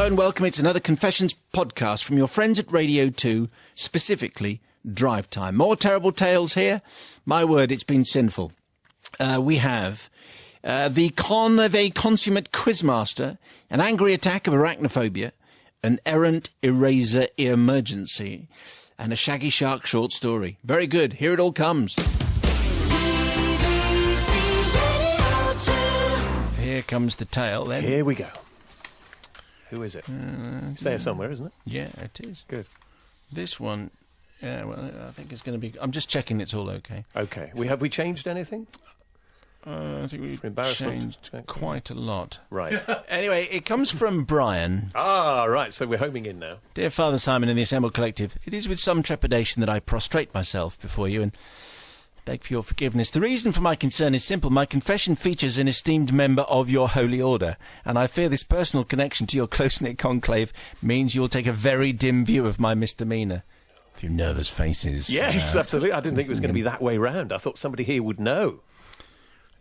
and welcome. It's another Confessions podcast from your friends at Radio 2, specifically Drive Time. More terrible tales here. My word, it's been sinful. We have the con of a consummate quizmaster, an angry attack of arachnophobia, an errant eraser emergency, and a shaggy shark short story. Very good. Here it all comes. Here comes the tale, then. Here we go. Who is it? It's there somewhere, isn't it? Yeah, it is. Good. This one, yeah, well, I think it's going to be... I'm just checking it's all okay. Okay. Have we changed anything? I think we've changed quite a lot. Right. Anyway, it comes from Brian. Ah, right. So we're homing in now. Dear Father Simon and the Assembled Collective, it is with some trepidation that I prostrate myself before you and beg for your forgiveness. The reason for my concern is simple. My confession features an esteemed member of your holy order, and I fear this personal connection to your close-knit conclave means you'll take a very dim view of my misdemeanour. A few nervous faces. Yes, absolutely. I didn't think it was going to be that way round. I thought somebody here would know.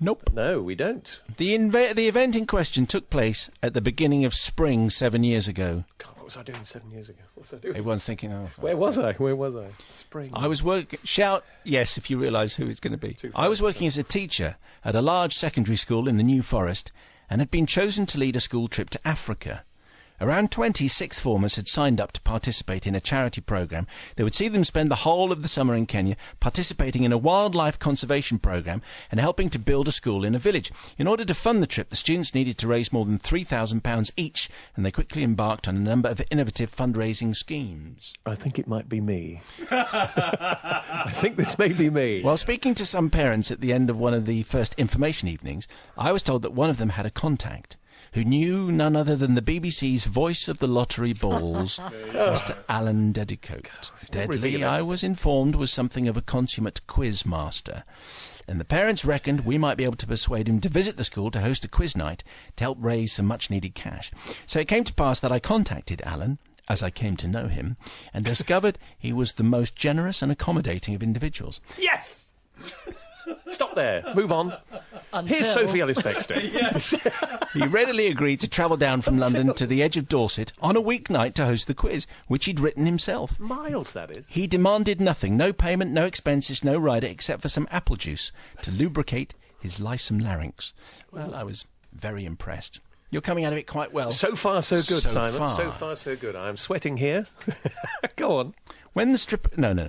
Nope. No, we don't. The event in question took place at the beginning of spring 7 years ago. God, what was I doing 7 years ago? What was I doing? Everyone's thinking, oh... Where was I? Spring. I was working... Shout yes if you realise who it's going to be. I was working as a teacher at a large secondary school in the New Forest and had been chosen to lead a school trip to Africa. Around 20 sixth formers had signed up to participate in a charity programme that would see them spend the whole of the summer in Kenya participating in a wildlife conservation programme and helping to build a school in a village. In order to fund the trip, the students needed to raise more than £3,000 each, and they quickly embarked on a number of innovative fundraising schemes. I think it might be me. I think this may be me. While speaking to some parents at the end of one of the first information evenings, I was told that one of them had a contact who knew none other than the BBC's voice of the lottery balls, Mr. Alan Dedicote. Deadly, I was informed, was something of a consummate quiz master. And the parents reckoned we might be able to persuade him to visit the school to host a quiz night to help raise some much-needed cash. So it came to pass that I contacted Alan, as I came to know him, and discovered he was the most generous and accommodating of individuals. Yes! Stop there. Move on. Here's Sophie Ellis-Bextor. Yes. He readily agreed to travel down from London to the edge of Dorset on a weeknight to host the quiz, which he'd written himself. Miles, that is. He demanded nothing, no payment, no expenses, no rider, except for some apple juice to lubricate his lissome larynx. Well, I was very impressed. You're coming out of it quite well. So far, so good, Simon. So far, so good. I'm sweating here. Go on. When the stripper... No! No!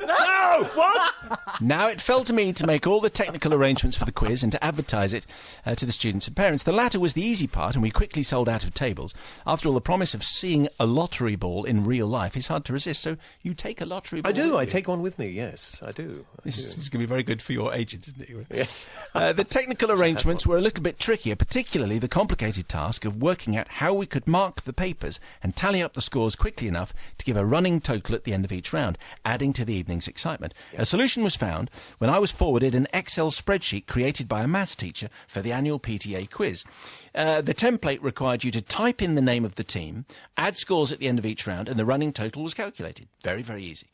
What? Now it fell to me to make all the technical arrangements for the quiz and to advertise it to the students and parents. The latter was the easy part, and we quickly sold out of tables. After all, the promise of seeing a lottery ball in real life is hard to resist, so you take a lottery ball. I do. I take one with me, yes, I do. This is going to be very good for your agent, isn't it? Yes. The technical arrangements were a little bit trickier, particularly the complicated task of working out how we could mark the papers and tally up the scores quickly enough to give a running total at the end of each round, adding to the evening's excitement. Yes. A solution was found when I was forwarded an Excel spreadsheet created by a maths teacher for the annual PTA quiz. The template required you to type in the name of the team, add scores at the end of each round, and the running total was calculated. Very, very easy.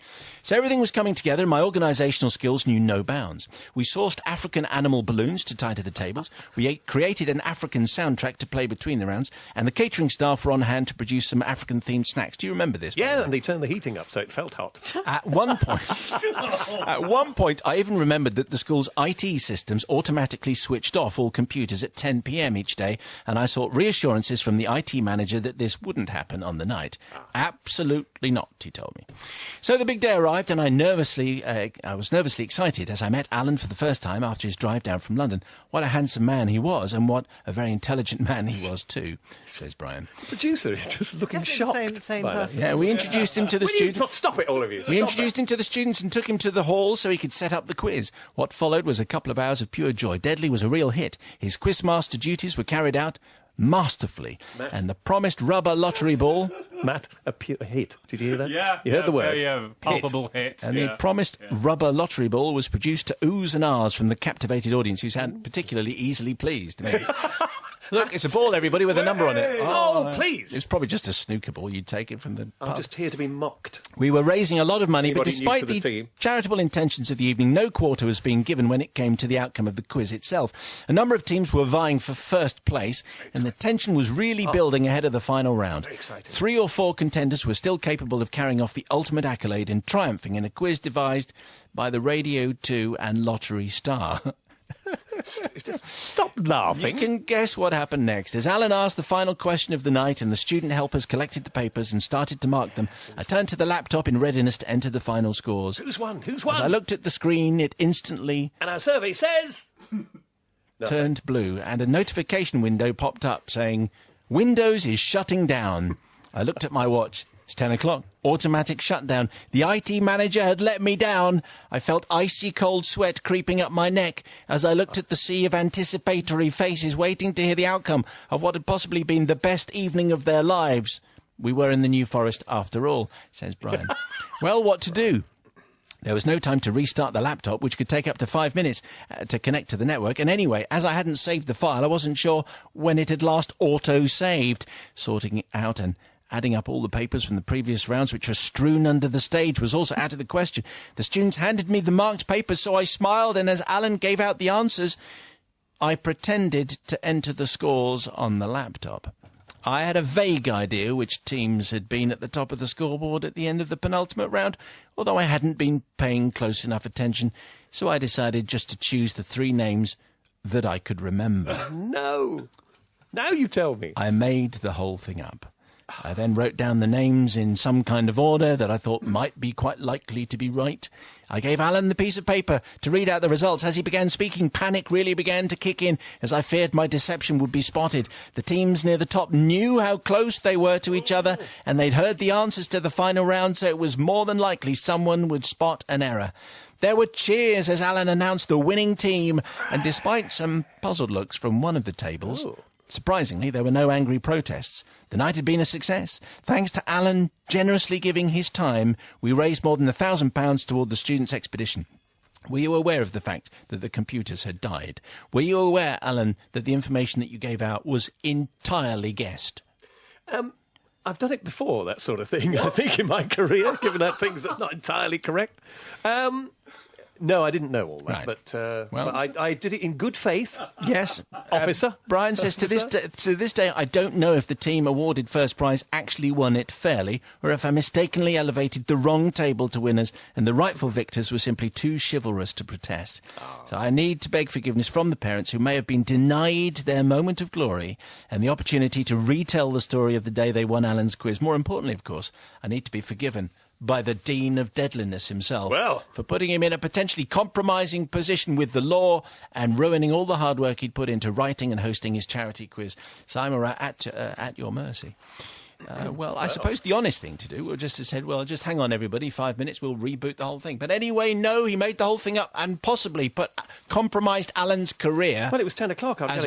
So everything was coming together, and my organisational skills knew no bounds. We sourced African animal balloons to tie to the tables. We created an African soundtrack to play between the rounds, and the catering staff were on hand to produce some African-themed snacks. Do you remember this? Yeah, and they turned the heating up so it felt hot. At one point, I even remembered that the school's IT systems automatically switched off all computers at 10 p.m. each day, and I sought reassurances from the IT manager that this wouldn't happen on the night. Absolutely not, he told me. So the big day arrived, and I was nervously excited as I met Alan for the first time after his drive down from London. What a handsome man he was, and what a very intelligent man he was too, says Brian. The producer is just looking shocked. Same person. Yeah, we introduced him to the students. Stop it, all of you. We introduced him to the students and took him to the hall so he could set up the quiz. What followed was a couple of hours of pure joy. Deadly was a real hit. His quizmaster duties were carried out masterfully. Matt. And the promised rubber lottery ball... Matt, a hit. Did you hear that? Yeah. You heard the word. Yeah, palpable hit. And the promised rubber lottery ball was produced to oohs and ahs from the captivated audience, who sound particularly easily pleased. Maybe. Look, it's a ball, everybody, with a number on it. Oh, please. It's probably just a snooker ball. You'd take it from the pub. I'm just here to be mocked. We were raising a lot of money, Anybody but despite new to the the team? charitable intentions of the evening, no quarter was being given when it came to the outcome of the quiz itself. A number of teams were vying for first place, and the tension was really building ahead of the final round. Very exciting. 3 or 4 contenders were still capable of carrying off the ultimate accolade and triumphing in a quiz devised by the Radio 2 and Lottery Star. Stop laughing. You can guess what happened next. As Alan asked the final question of the night and the student helpers collected the papers and started to mark them, I turned to the laptop in readiness to enter the final scores. Who's won? As I looked at the screen, it instantly And our survey says... turned blue and a notification window popped up saying, Windows is shutting down. I looked at my watch. It's 10 o'clock. Automatic shutdown. The IT manager had let me down. I felt icy cold sweat creeping up my neck as I looked at the sea of anticipatory faces waiting to hear the outcome of what had possibly been the best evening of their lives. We were in the New Forest after all, says Brian. Well, what to do? There was no time to restart the laptop, which could take up to 5 minutes to connect to the network. And anyway, as I hadn't saved the file, I wasn't sure when it had last auto-saved. Sorting it out and adding up all the papers from the previous rounds, which were strewn under the stage, was also out of the question. The students handed me the marked papers, so I smiled, and as Alan gave out the answers, I pretended to enter the scores on the laptop. I had a vague idea which teams had been at the top of the scoreboard at the end of the penultimate round, although I hadn't been paying close enough attention, so I decided just to choose the 3 names that I could remember. No. Now you tell me. I made the whole thing up. I then wrote down the names in some kind of order that I thought might be quite likely to be right. I gave Alan the piece of paper to read out the results. As he began speaking, panic really began to kick in, as I feared my deception would be spotted. The teams near the top knew how close they were to each other, and they'd heard the answers to the final round, so it was more than likely someone would spot an error. There were cheers as Alan announced the winning team, and despite some puzzled looks from one of the tables... surprisingly, there were no angry protests. The night had been a success. Thanks to Alan generously giving his time, we raised more than £1,000 toward the students' expedition. Were you aware of the fact that the computers had died? Were you aware, Alan, that the information that you gave out was entirely guessed? I've done it before, that sort of thing, I think, in my career, given out things that are not entirely correct. No, I didn't know all that, Right. but I did it in good faith. Yes. Officer. Brian says, to this day, I don't know if the team awarded first prize actually won it fairly, or if I mistakenly elevated the wrong table to winners, and the rightful victors were simply too chivalrous to protest. So I need to beg forgiveness from the parents who may have been denied their moment of glory and the opportunity to retell the story of the day they won Alan's quiz. More importantly, of course, I need to be forgiven by the Dean of Deadliness himself for putting him in a potentially compromising position with the law and ruining all the hard work he'd put into writing and hosting his charity quiz. Simon, we're at your mercy. Well, I suppose the honest thing to do would just have said, well, just hang on, everybody, 5 minutes, we'll reboot the whole thing. But anyway, no, he made the whole thing up and possibly compromised Alan's career. Well, it was 10 o'clock. I've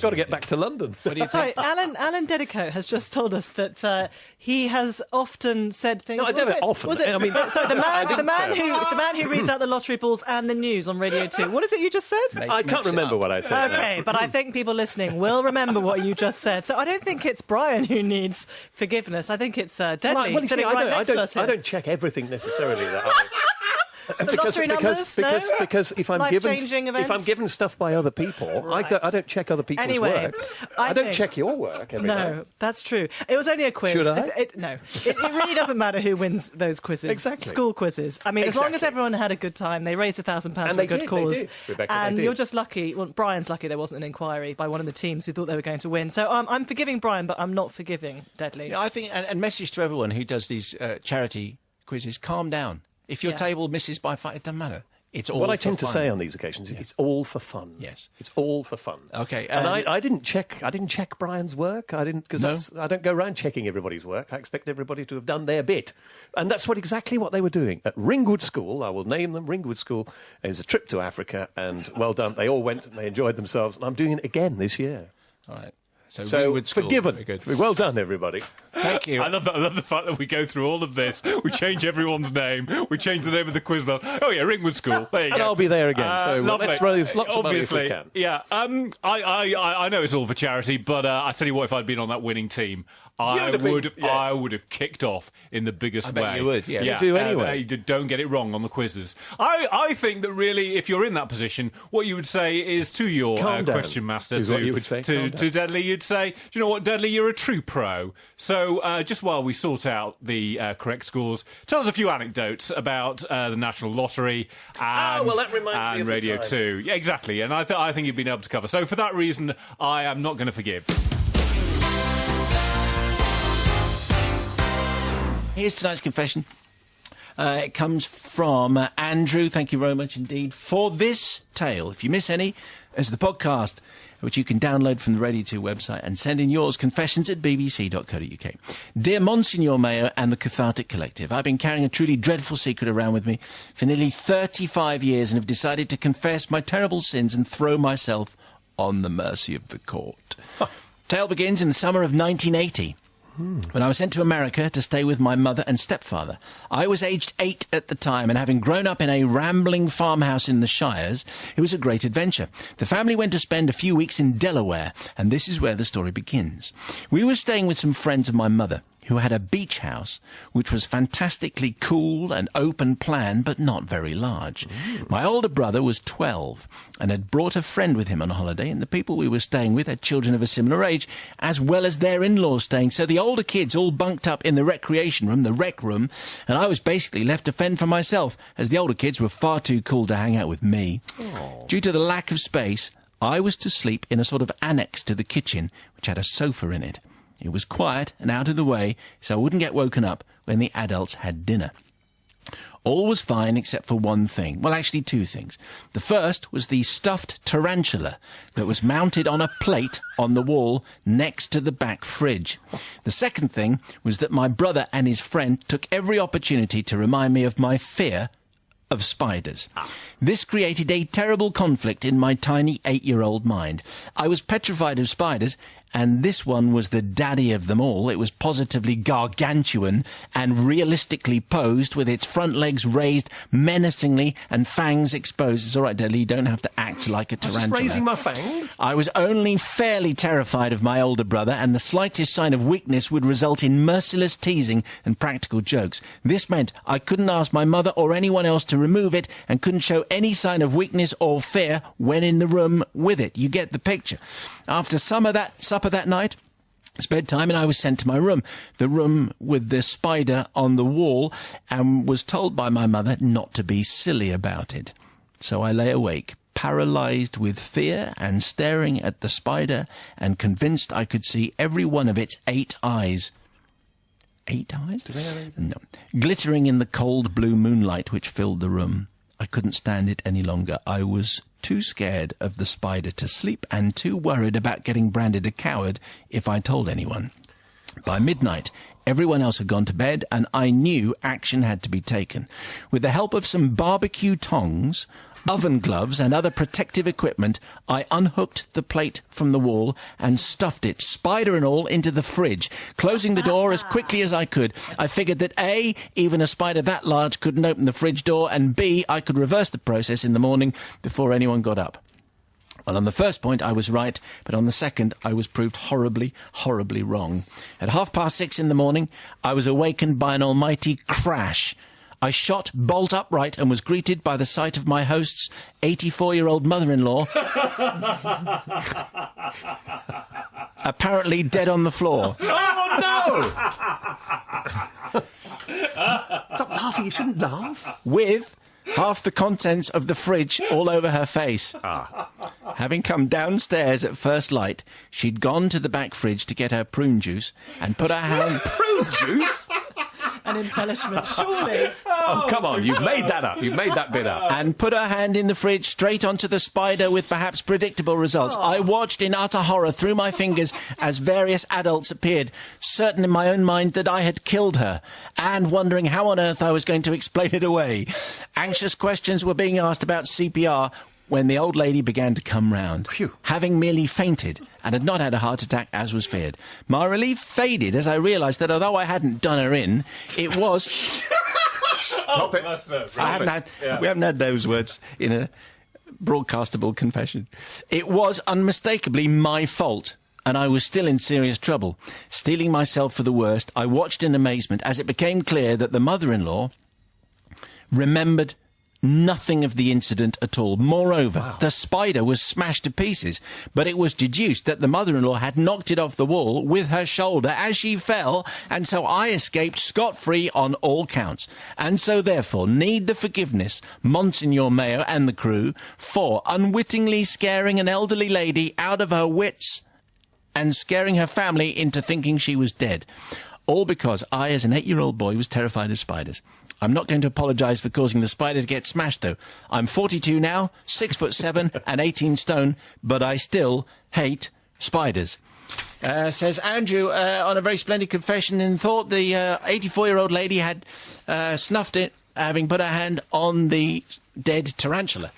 got to get back to London. What do you think? Sorry, Alan Dedicoat has just told us that he has often said things... No, I never often. Was it, I mean, sorry, the man who reads out the lottery balls and the news on Radio 2. What is it you just said? I can't remember what I said. Okay, but I think people listening will remember what you just said. So I don't think it's Brian who needs forgiveness. I think it's Deadly. Well, see, I don't check everything necessarily that because if I'm given stuff by other people, I don't check other people's work. I don't check your work every day. No, that's true. It was only a quiz. Should I? No, it really doesn't matter who wins those quizzes. Exactly. School quizzes. I mean, as long as everyone had a good time, they raised £1,000 for a good cause. They did, Rebecca, and they did. you're just lucky. Well, Brian's lucky there wasn't an inquiry by one of the teams who thought they were going to win. So I'm forgiving Brian, but I'm not forgiving Deadly. Yeah, I think, and message to everyone who does these charity quizzes, calm down. If your table misses by 5, it doesn't matter. It's all what I for tend fun. to say on these occasions is it's all for fun. Yes. It's all for fun. Okay. And I didn't check Brian's work. I didn't, because I don't go around checking everybody's work. I expect everybody to have done their bit. And that's exactly what they were doing. At Ringwood School, I will name them Ringwood School, it was a trip to Africa, and well done. They all went and they enjoyed themselves, and I'm doing it again this year. All right. So Ringwood School. forgiven. Very good. Well done, everybody. Thank you. I love the fact that we go through all of this. We change everyone's name. We change the name of the quiz bell. Oh, yeah, Ringwood School. There you go. And I'll be there again. So lovely. let's raise lots of money if Obviously, we can. yeah. I know it's all for charity, but I tell you what, if I'd been on that winning team, I would have kicked off in the biggest way. I bet you would, yes. Yeah. You do anyway. Don't get it wrong on the quizzes. I think that really, if you're in that position, what you would say is to your Calm down, question master, is what you would say. Calm to down. Deadly, you'd say, do you know what, Deadly, you're a true pro. So just while we sort out the correct scores, tell us a few anecdotes about the National Lottery and, that reminds me of the Radio time. 2. Yeah, exactly. And I think you've been able to cover. So for that reason, I am not going to forgive. Here's tonight's confession. It comes from Andrew. Thank you very much indeed for this tale. If you miss any, there's the podcast, which you can download from the Radio 2 website and send in yours, confessions at bbc.co.uk. Dear Monsignor Mayo and the Cathartic Collective, I've been carrying a truly dreadful secret around with me for nearly 35 years and have decided to confess my terrible sins and throw myself on the mercy of the court. Tale begins in the summer of 1980. When I was sent to America to stay with my mother and stepfather. I was aged 8 at the time, and having grown up in a rambling farmhouse in the Shires, it was a great adventure. The family went to spend a few weeks in Delaware, and this is where the story begins. We were staying with some friends of my mother, who had a beach house, which was fantastically cool and open plan, but not very large. My older brother was 12 and had brought a friend with him on holiday, and the people we were staying with had children of a similar age, as well as their in-laws staying. So the older kids all bunked up in the recreation room, the rec room, and I was basically left to fend for myself, as the older kids were far too cool to hang out with me. Aww. Due to the lack of space, I was to sleep in a sort of annex to the kitchen, which had a sofa in it. It was quiet and out of the way, so I wouldn't get woken up when the adults had dinner. All was fine except for one thing. Well, actually two things. The first was the stuffed tarantula that was mounted on a plate on the wall next to the back fridge. The second thing was that my brother and his friend took every opportunity to remind me of my fear of spiders. This created a terrible conflict in my tiny 8-year-old mind. I was petrified of spiders, and this one was the daddy of them all. It was positively gargantuan and realistically posed, with its front legs raised menacingly and fangs exposed. It's all right, Dudley, you don't have to act like a tarantula. Just raising my fangs? I was only fairly terrified of my older brother, and the slightest sign of weakness would result in merciless teasing and practical jokes. This meant I couldn't ask my mother or anyone else to remove it, and couldn't show any sign of weakness or fear when in the room with it. You get the picture. After some of that supper that night, it's bedtime, and I was sent to my room, the room with the spider on the wall, and was told by my mother not to be silly about it. So I lay awake, paralysed with fear and staring at the spider, and convinced I could see every one of its 8 eyes. 8 eyes? Do they have 8? No. Glittering in the cold blue moonlight which filled the room. I couldn't stand it any longer. I was too scared of the spider to sleep, and too worried about getting branded a coward if I told anyone. By midnight, everyone else had gone to bed, and I knew action had to be taken. With the help of some barbecue tongs, oven gloves and other protective equipment, I unhooked the plate from the wall and stuffed it, spider and all, into the fridge, closing the door as quickly as I could. I figured that A, even a spider that large couldn't open the fridge door, and B, I could reverse the process in the morning before anyone got up. Well, on the first point, I was right, but on the second, I was proved horribly, horribly wrong. At 6:30 in the morning, I was awakened by an almighty crash. I shot bolt upright and was greeted by the sight of my host's 84-year-old mother-in-law, apparently dead on the floor. Oh, no! Stop laughing. You shouldn't laugh. With half the contents of the fridge all over her face. Having come downstairs at first light, she'd gone to the back fridge to get her prune juice and put her hand... Prune juice? An embellishment, surely. Oh, come on, you've made that up. You've made that bit up. And put her hand in the fridge straight onto the spider with perhaps predictable results. I watched in utter horror through my fingers as various adults appeared, certain in my own mind that I had killed her, and wondering how on earth I was going to explain it away. Anxious questions were being asked about CPR, when the old lady began to come round, Phew. having merely fainted and had not had a heart attack as was feared. My relief faded as I realised that although I hadn't done her in, it was... Stop it. We haven't had those words in a broadcastable confession. It was unmistakably my fault, and I was still in serious trouble. Steeling myself for the worst, I watched in amazement as it became clear that the mother-in-law remembered nothing of the incident at all. Moreover, the spider was smashed to pieces, but it was deduced that the mother-in-law had knocked it off the wall with her shoulder as she fell, and so I escaped scot-free on all counts. And so, therefore, need the forgiveness, Monsignor Mayo and the crew, for unwittingly scaring an elderly lady out of her wits and scaring her family into thinking she was dead. All because I, as an 8-year-old boy, was terrified of spiders. I'm not going to apologise for causing the spider to get smashed, though. I'm 42 now, 6'7" and 18 stone, but I still hate spiders. Says Andrew, on a very splendid confession, and thought the 84-year-old lady had snuffed it, having put her hand on the dead tarantula.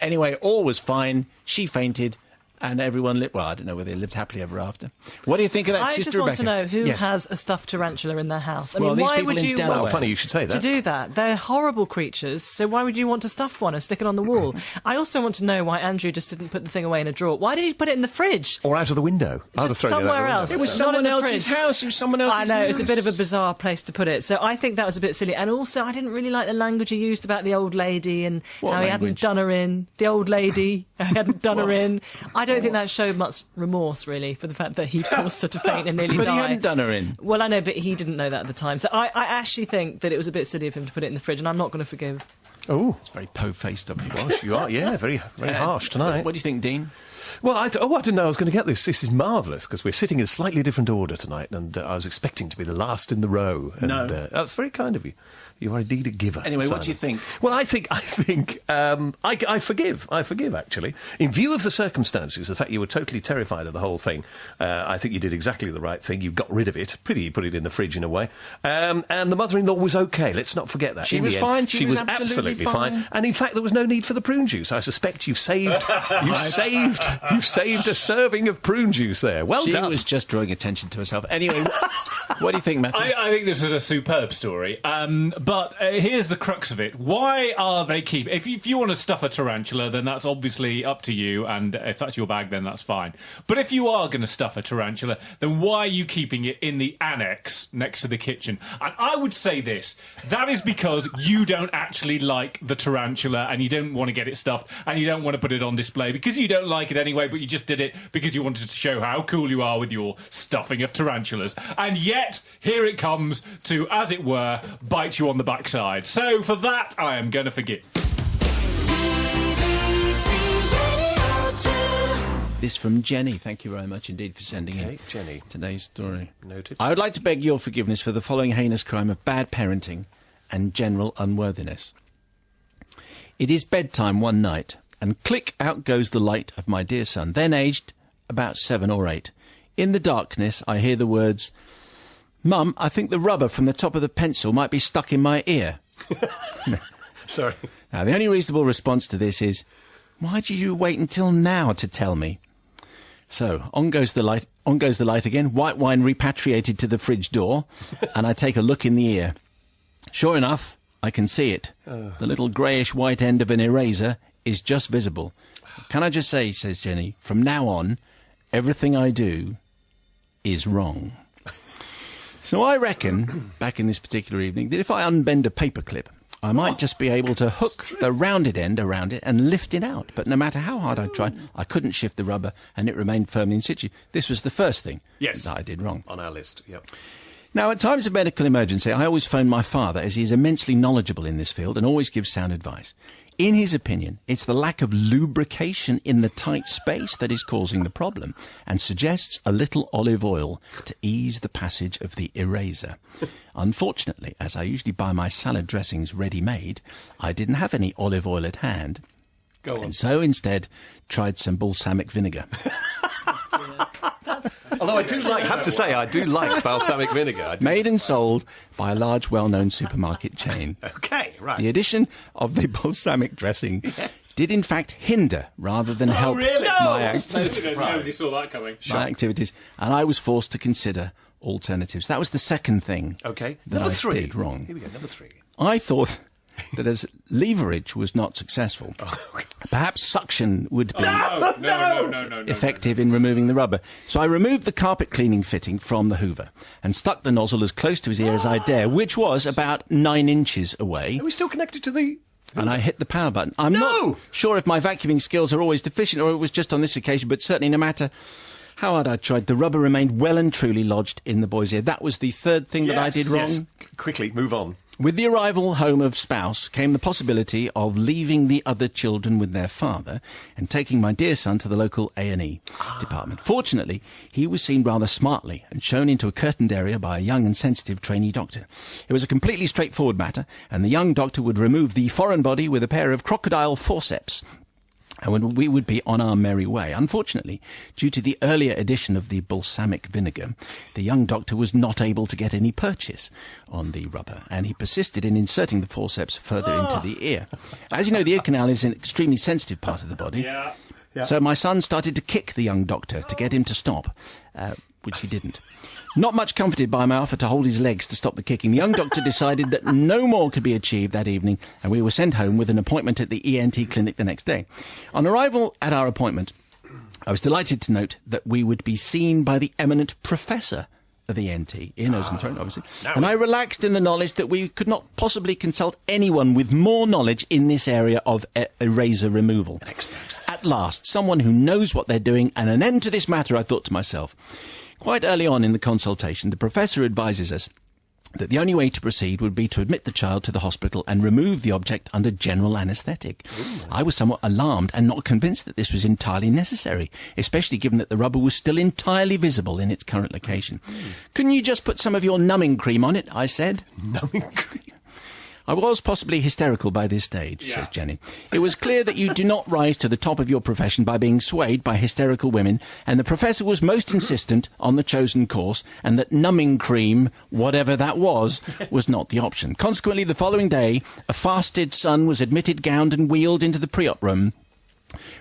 Anyway, all was fine. She fainted. And everyone lived... Well, I don't know whether they lived happily ever after. What do you think of that, Sister Rebecca? I just want to know who Yes. has a stuffed tarantula in their house. I Well, mean, these why people would in you Delaware- want Funny you should say that. to do that? They're horrible creatures, so why would you want to stuff one and stick it on the wall? I also want to know why Andrew just didn't put the thing away in a drawer. Why did he put it in the fridge? Or out of the window. I'd have Just thrown it out somewhere the window. else. It was Not in someone the else's fridge. house. It was someone else's I know, house. it's a bit of a bizarre place to put it. So I think that was a bit silly. And also, I didn't really like the language he used about the old lady and What how he hadn't language? done her in. The old lady, how he hadn't done her in. I don't think that showed much remorse, really, for the fact that he'd caused her to faint and nearly But die. he hadn't done her in. Well, I know, but he didn't know that at the time. So I actually think that it was a bit silly of him to put it in the fridge, and I'm not going to forgive. Oh, It's very po-faced of you. gosh, you are. Yeah, very, very harsh tonight. What do you think, Dean? Well, I didn't know I was going to get this. This is marvellous, because we're sitting in a slightly different order tonight, and I was expecting to be the last in the row. And, No. that's very kind of you. You are indeed a giver. Anyway, what Simon. do you think? Well, I forgive. I forgive, actually. In view of the circumstances, the fact you were totally terrified of the whole thing, I think you did exactly the right thing. You got rid of it. You put it in the fridge in a way. And the mother-in-law was okay. Let's not forget that. She In was the end, fine. She was absolutely fine. And in fact, there was no need for the prune juice. I suspect you've saved a serving of prune juice there. Well She done. was just drawing attention to herself. Anyway, what do you think, Matthew? I think this is a superb story. But here's the crux of it. Why are they keeping... If you want to stuff a tarantula, then that's obviously up to you, and if that's your bag, then that's fine. But if you are going to stuff a tarantula, then why are you keeping it in the annex next to the kitchen? And I would say this. That is because you don't actually like the tarantula, and you don't want to get it stuffed, and you don't want to put it on display, because you don't like it anyway, but you just did it because you wanted to show how cool you are with your stuffing of tarantulas. And yet, here it comes to, as it were, bite you on the backside. So for that, I am going to forgive. This from Jenny. Thank you very much indeed for sending in Jenny. today's story. Noted. I would like to beg your forgiveness for the following heinous crime of bad parenting and general unworthiness. It is bedtime one night, and click, out goes the light of my dear son, then aged about 7 or 8. In the darkness, I hear the words, "Mum, I think the rubber from the top of the pencil might be stuck in my ear." Sorry. Now, the only reasonable response to this is, why did you wait until now to tell me? So, on goes the light again, white wine repatriated to the fridge door, and I take a look in the ear. Sure enough, I can see it. The little greyish white end of an eraser is just visible. Can I just say, says Jenny, from now on, everything I do is wrong. So I reckon, back in this particular evening, that if I unbend a paperclip, I might just be able to hook the rounded end around it and lift it out. But no matter how hard I tried, I couldn't shift the rubber, and it remained firmly in situ. This was the first thing that I did wrong. On our list, yep. Now, at times of medical emergency, I always phone my father, as he is immensely knowledgeable in this field and always gives sound advice. In his opinion, it's the lack of lubrication in the tight space that is causing the problem, and suggests a little olive oil to ease the passage of the eraser. Unfortunately, as I usually buy my salad dressings ready-made, I didn't have any olive oil at hand. Go on. And so instead tried some balsamic vinegar. Although I have to say, I do like balsamic vinegar. Made and sold by a large, well-known supermarket chain. Okay, right. The addition of the balsamic dressing did, in fact, hinder rather than help my activities. Nobody saw that coming. My activities, and I was forced to consider alternatives. That was the second thing Okay. that Number I 3. did wrong. Here we go, number 3. I thought that as leverage was not successful, perhaps suction would be No. effective in removing the rubber. So I removed the carpet cleaning fitting from the hoover and stuck the nozzle as close to his ear as I dare, which was about 9 inches away. Are we still connected to the... And I hit the power button. I'm not sure if my vacuuming skills are always deficient or it was just on this occasion, but certainly no matter how hard I tried, the rubber remained well and truly lodged in the boy's ear. That was the third thing that I did wrong. Yes. Quickly, move on. With the arrival home of spouse came the possibility of leaving the other children with their father and taking my dear son to the local A&E department. Fortunately, he was seen rather smartly and shown into a curtained area by a young and sensitive trainee doctor. It was a completely straightforward matter, and the young doctor would remove the foreign body with a pair of crocodile forceps, and we would be on our merry way. Unfortunately, due to the earlier addition of the balsamic vinegar, the young doctor was not able to get any purchase on the rubber, and he persisted in inserting the forceps further into the ear. As you know, the ear canal is an extremely sensitive part of the body. Yeah. So my son started to kick the young doctor to get him to stop, which he didn't. Not much comforted by my offer to hold his legs to stop the kicking, the young doctor decided that no more could be achieved that evening, and we were sent home with an appointment at the ENT clinic the next day. On arrival at our appointment, I was delighted to note that we would be seen by the eminent professor of ENT, ear, nose and throat, obviously. And I relaxed in the knowledge that we could not possibly consult anyone with more knowledge in this area of eraser removal. An expert. At last, someone who knows what they're doing, and an end to this matter, I thought to myself. Quite early on in the consultation, the professor advises us that the only way to proceed would be to admit the child to the hospital and remove the object under general anaesthetic. I was somewhat alarmed and not convinced that this was entirely necessary, especially given that the rubber was still entirely visible in its current location. Couldn't you just put some of your numbing cream on it? I said. Numbing cream? I was possibly hysterical by this stage, says Jenny. It was clear that you do not rise to the top of your profession by being swayed by hysterical women, and the professor was most insistent on the chosen course, and that numbing cream, whatever that was not the option. Consequently, the following day, a fasted son was admitted, gowned and wheeled into the pre-op room,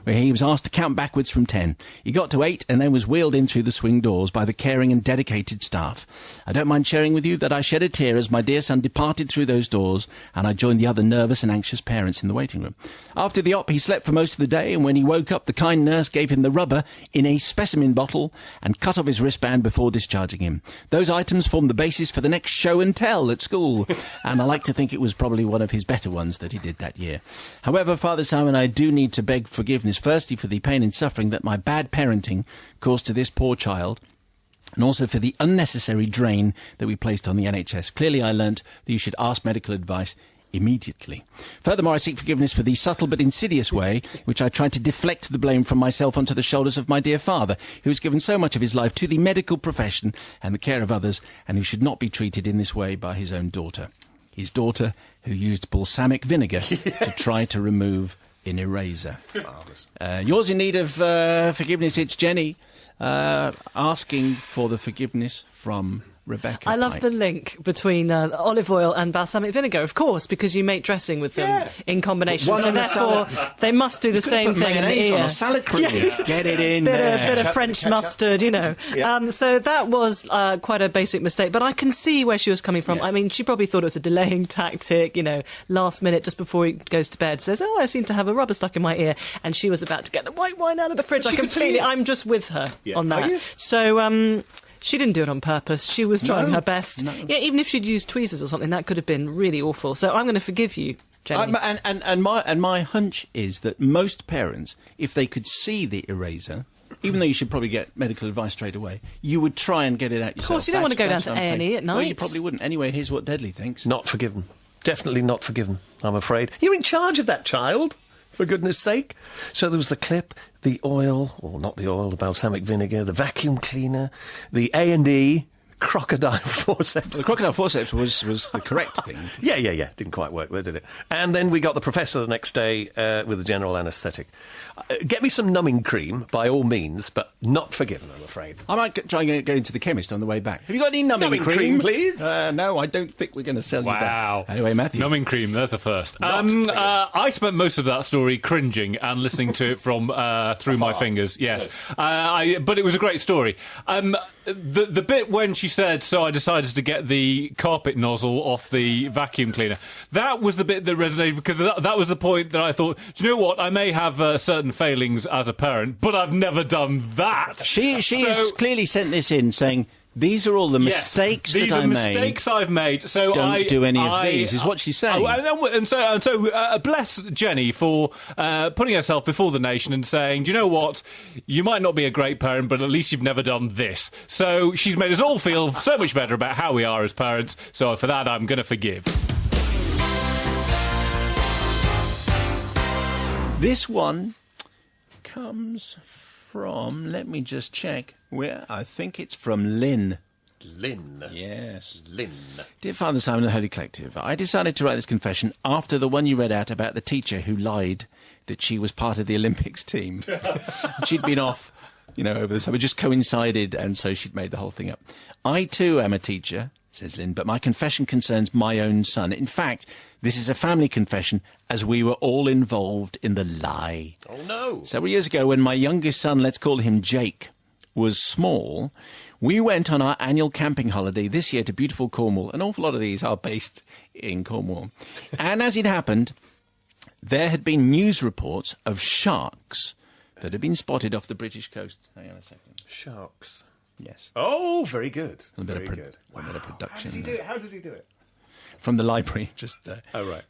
where he was asked to count backwards from 10. He got to 8 and then was wheeled in through the swing doors by the caring and dedicated staff. I don't mind sharing with you that I shed a tear as my dear son departed through those doors, and I joined the other nervous and anxious parents in the waiting room. After the op, he slept for most of the day, and when he woke up, the kind nurse gave him the rubber in a specimen bottle and cut off his wristband before discharging him. Those items formed the basis for the next show and tell at school, and I like to think it was probably one of his better ones that he did that year. However, Father Simon, I do need to beg forgiveness, firstly for the pain and suffering that my bad parenting caused to this poor child, and also for the unnecessary drain that we placed on the NHS. Clearly I learnt that you should ask medical advice immediately. Furthermore, I seek forgiveness for the subtle but insidious way which I tried to deflect the blame from myself onto the shoulders of my dear father, who has given so much of his life to the medical profession and the care of others, and who should not be treated in this way by his own daughter. His daughter, who used balsamic vinegar to try to remove an eraser. Yours in need of forgiveness, it's Jenny, asking for the forgiveness from Rebecca. I love the link between olive oil and balsamic vinegar, of course, because you make dressing with them in combination. One so on a therefore, they must do the same thing in the mayonnaise ear. on a salad cream. Yes. Get it in there. Bit of French mustard, you know. So that was quite a basic mistake, but I can see where she was coming from. Yes. I mean, she probably thought it was a delaying tactic, you know, last minute, just before he goes to bed, says, I seem to have a rubber stuck in my ear, and she was about to get the white wine out of the fridge. I'm just with her on that. So, she didn't do it on purpose. She was trying her best. No. Yeah, even if she'd used tweezers or something, that could have been really awful. So I'm going to forgive you, Jenny. And my hunch is that most parents, if they could see the eraser, even though you should probably get medical advice straight away, you would try and get it out yourself. Of course, you don't want to go down to A&E at night. Well, you probably wouldn't. Anyway, here's what Deadly thinks. Not forgiven. Definitely not forgiven, I'm afraid. You're in charge of that child, for goodness sake. So there was the clip, the oil, or not the oil, the balsamic vinegar, the vacuum cleaner, the A&E crocodile forceps. The crocodile forceps was the correct thing. Yeah. Didn't quite work there, did it? And then we got the professor the next day with a general anaesthetic. Get me some numbing cream, by all means, but not forgiven, I'm afraid. I might try and go into the chemist on the way back. Have you got any numbing cream, please? No, I don't think we're going to sell you that. Wow. Anyway, Matthew. Numbing cream, there's a first. I spent most of that story cringing and listening to it from through my fingers, yes. But it was a great story. The bit when she said, so I decided to get the carpet nozzle off the vacuum cleaner, that was the bit that resonated, because that was the point that I thought, do you know what, I may have certain failings as a parent, but I've never done that. She has clearly sent this in saying, these are all the mistakes that I made. These are mistakes I've made. So don't do any of these, is what she's saying. And so bless Jenny for putting herself before the nation and saying, do you know what? You might not be a great parent, but at least you've never done this. So she's made us all feel so much better about how we are as parents. So for that, I'm going to forgive. This one comes from, let me just check, I think it's from Lynn. Lynn. Yes. Lynn. Dear Father Simon of the Holy Collective, I decided to write this confession after the one you read out about the teacher who lied that she was part of the Olympics team. She'd been off, over the summer, just coincided, and so she'd made the whole thing up. I too am a teacher, says Lynn, but my confession concerns my own son. In fact, this is a family confession, as we were all involved in the lie. Oh, no. Several years ago, when my youngest son, let's call him Jake, was small, we went on our annual camping holiday this year to beautiful Cornwall. An awful lot of these are based in Cornwall. And as it happened, there had been news reports of sharks that had been spotted off the British coast. Hang on a second. Sharks. Yes. Oh, very good. A bit of good. A bit of production. How does he do it? How does he do it? From the library, just Oh, right.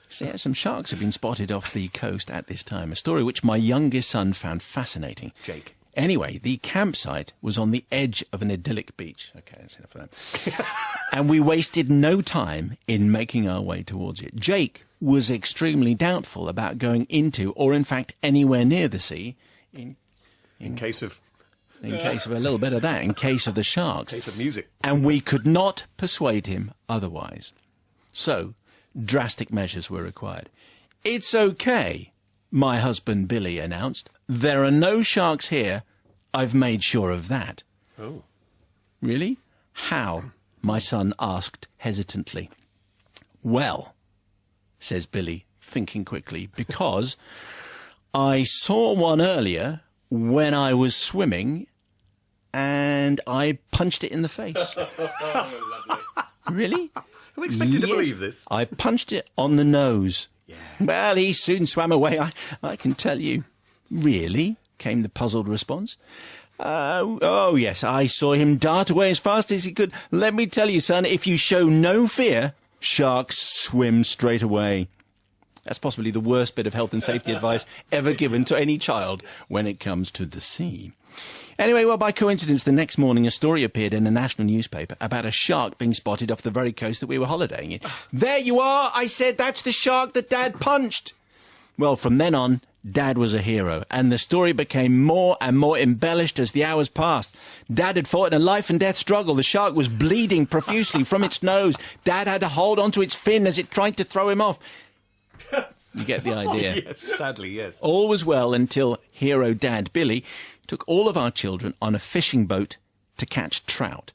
So, yeah, some sharks have been spotted off the coast at this time, a story which my youngest son found fascinating. Jake. Anyway, the campsite was on the edge of an idyllic beach. Okay, that's enough of that. And we wasted no time in making our way towards it. Jake was extremely doubtful about going into, or in fact anywhere near the sea, in case of a little bit of that, in case of the sharks. In case of music. And we could not persuade him otherwise. So, drastic measures were required. It's okay, my husband Billy announced. There are no sharks here. I've made sure of that. Oh. Really? How? My son asked hesitantly. Well, says Billy, thinking quickly, because I saw one earlier when I was swimming, and I punched it in the face. Really? Who expected to believe this? I punched it on the nose. Yeah. Well, he soon swam away, I can tell you. Really? Came the puzzled response. Oh, yes, I saw him dart away as fast as he could. Let me tell you, son, if you show no fear, sharks swim straight away. That's possibly the worst bit of health and safety advice ever given to any child when it comes to the sea. Anyway, well, by coincidence, the next morning a story appeared in a national newspaper about a shark being spotted off the very coast that we were holidaying in. There you are, I said, that's the shark that Dad punched. Well, from then on, Dad was a hero, and the story became more and more embellished as the hours passed. Dad had fought in a life-and-death struggle. The shark was bleeding profusely from its nose. Dad had to hold onto its fin as it tried to throw him off. You get the idea. Oh, yes, sadly, yes. All was well until hero Dad Billy took all of our children on a fishing boat to catch trout.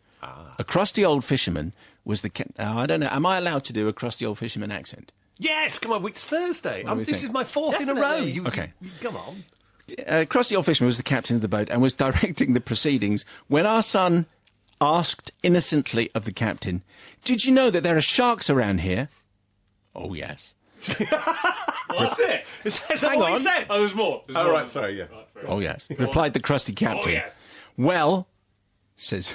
A crusty old fisherman was the... I don't know, am I allowed to do a crusty old fisherman accent? Yes, come on, it's Thursday. This is my fourth Definitely. in a row. Okay. Come on. Crusty old fisherman was the captain of the boat and was directing the proceedings when our son asked innocently of the captain, "Did you know that there are sharks around here?" "Oh, yes." What's it? Is that Hang what on. he said? Oh, there's more. Oh, right, sorry, yeah. "Oh, yes," replied the crusty captain. Oh, yes. "Well," says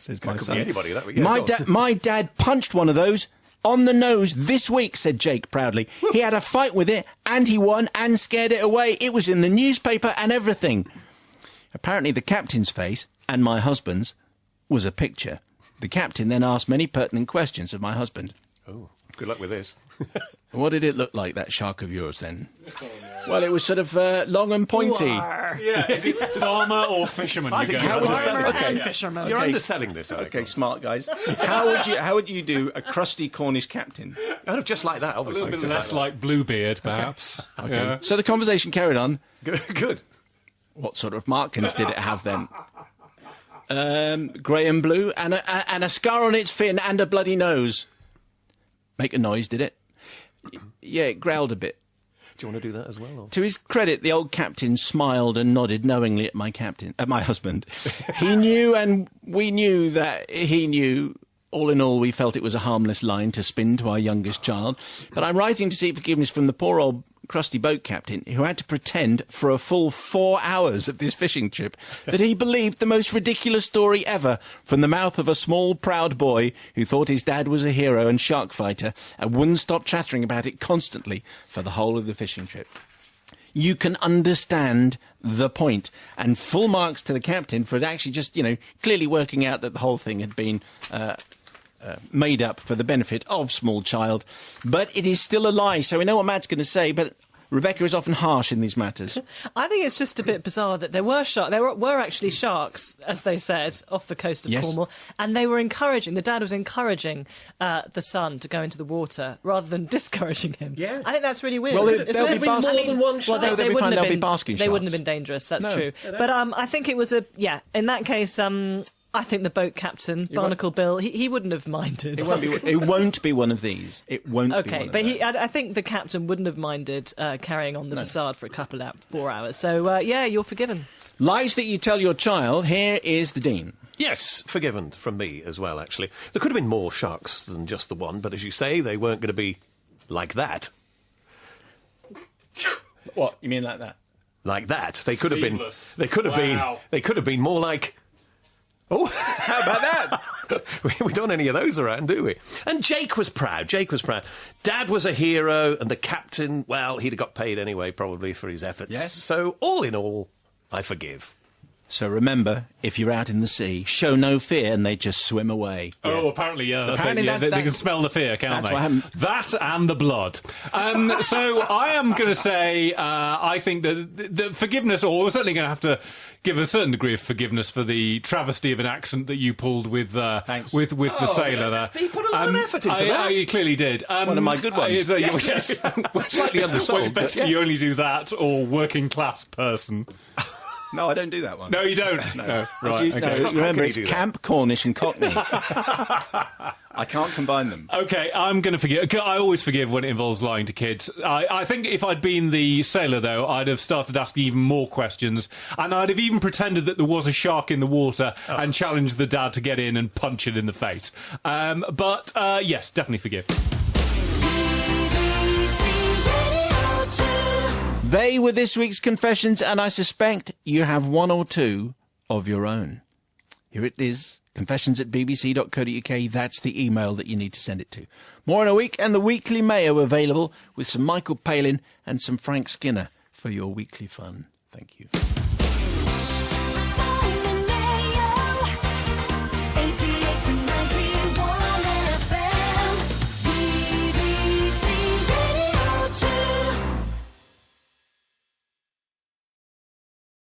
my Could son, be anybody, that would- yeah, my dad punched one of those on the nose this week," said Jake proudly. "He had a fight with it, and he won and scared it away. It was in the newspaper and everything." Apparently the captain's face, and my husband's, was a picture. The captain then asked many pertinent questions of my husband. Oh, good luck with this. "What did it look like, that shark of yours, then?" Well, it was sort of long and pointy. Yeah, is it farmer or fisherman? I think How would you say? Okay, Fisherman. You're underselling this. okay, smart guys. How would you do a crusty Cornish captain? Just like that, A obviously. little bit less like Bluebeard, perhaps. Okay. Yeah. So the conversation carried on. Good. What sort of markings did it have then? Grey and blue, and a scar on its fin, and a bloody nose. Make a noise, did it? Yeah, it growled a bit. Do you want to do that as well? Or? To his credit, the old captain smiled and nodded knowingly at my husband. He knew, and we knew that he knew. All in all, we felt it was a harmless line to spin to our youngest child. But I'm writing to seek forgiveness from the poor old crusty boat captain who had to pretend for a full 4 hours of this fishing trip that he believed the most ridiculous story ever from the mouth of a small, proud boy who thought his dad was a hero and shark fighter and wouldn't stop chattering about it constantly for the whole of the fishing trip. You can understand the point, and full marks to the captain for actually just, clearly working out that the whole thing had been made up for the benefit of small child. But it is still a lie, so we know what Matt's going to say, but Rebecca is often harsh in these matters. I think it's just a bit bizarre that there were actually sharks, as they said, off the coast of Cornwall, and they were the dad was encouraging the son to go into the water rather than discouraging him. Yeah. I think that's really weird. Well, they'll be more than one shark. Well, they wouldn't have been basking They sharks. wouldn't have been dangerous, that's true. But I think it was in that case... I think the boat captain, Barnacle Bill, he wouldn't have minded. It won't be one of these. It won't be one of Okay, but those. I think the captain wouldn't have minded carrying on the facade for a couple of 4 hours. So, you're forgiven. Lies that you tell your child, here is the Dean. Yes, forgiven from me as well, actually. There could have been more sharks than just the one, but as you say, they weren't going to be like that. What? You mean like that? Like that. They could have been. Seamless. They could have been. Wow. They could have been more like. Oh, How about that? we don't any of those around, do we? And Jake was proud. Dad was a hero, and the captain, well, he'd have got paid anyway, probably, for his efforts. Yes. So, all in all, I forgive. So remember, if you're out in the sea, show no fear and they just swim away. Oh, apparently, yeah. That's Apparently it. Yeah, they can that's- smell the fear, can't that's they? what happened. That and the blood. So I am going to say I think that the forgiveness, or we're certainly going to have to give a certain degree of forgiveness for the travesty of an accent that you pulled with the sailor there. He put a lot of effort into that. He clearly did. one of my good ones. Yes. Slightly undersold. Well, best you only do that or working class person. No, I don't do that one. No, you don't. No. Right. Okay. Remember, you it's do that? Camp, Cornish and Cockney. I can't combine them. Okay, I'm going to forgive. I always forgive when it involves lying to kids. I think if I'd been the sailor, though, I'd have started asking even more questions, and I'd have even pretended that there was a shark in the water and challenged the dad to get in and punch it in the face. But yes, definitely forgive. They were this week's confessions, and I suspect you have one or two of your own. Here it is, confessions@bbc.co.uk. That's the email that you need to send it to. More in a week, and the Weekly Mayo available with some Michael Palin and some Frank Skinner for your weekly fun. Thank you.